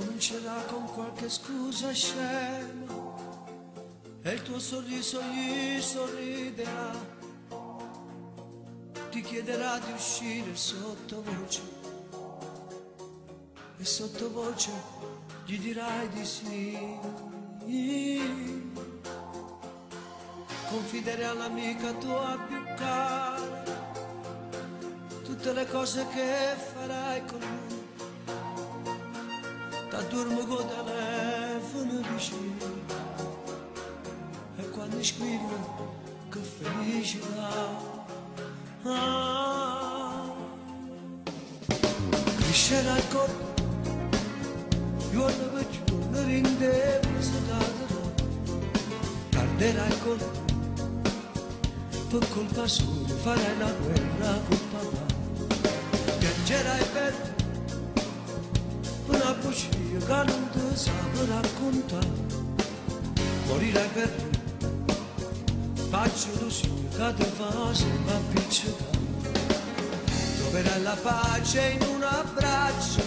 Comincerà con qualche scusa scema e il tuo sorriso gli sorriderà, ti chiederà di uscire sottovoce e sottovoce gli dirai di sì. Confidere all'amica tua più cara tutte le cose che farai con lui, t'addormo con telefono vicino e quando squillo che felicità. Crescerà il corpo giorno per giorno, tarderà il colpo per colpa sua, farai la guerra con papà, piangerai per una bugia che non ti saprà raccontare, morirai per faccio illusione che ti fa sempre appiccicare, troverai la pace in un abbraccio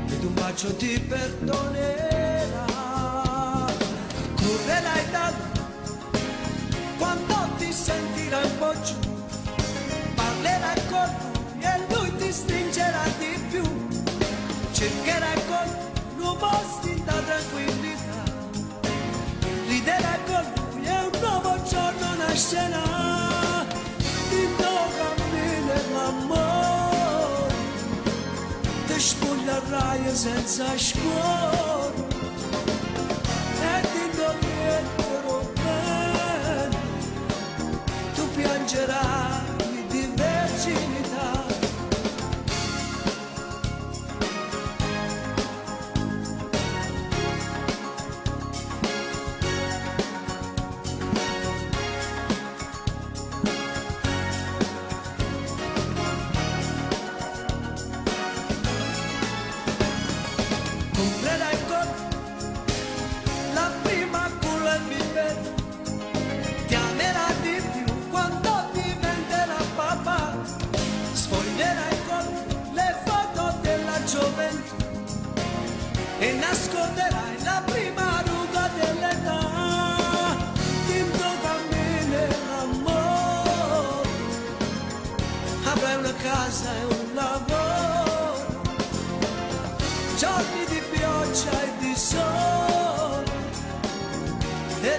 ed un bacio ti perdonerà, correrai da lui quando ti sentirai un po' giù, parlerai con lui e lui ti stringerà di più, cercherai con lui un posto da tranquillità, riderai con lui e un nuovo giorno nascerà, di nuovo cammino l'amore, ti spoglierai senza scuola e ti dormirebbero bene, tu piangerai di verginità. Comprerai con la prima culla il bimbetto, ti amerà di più quando diventerà papà, sfoglierai con le foto della gioventù e nasconderai la prima ruga dell'età, ti cammini l'amore, avrai una casa e un lavoro, giorni di pioggia e di sole, e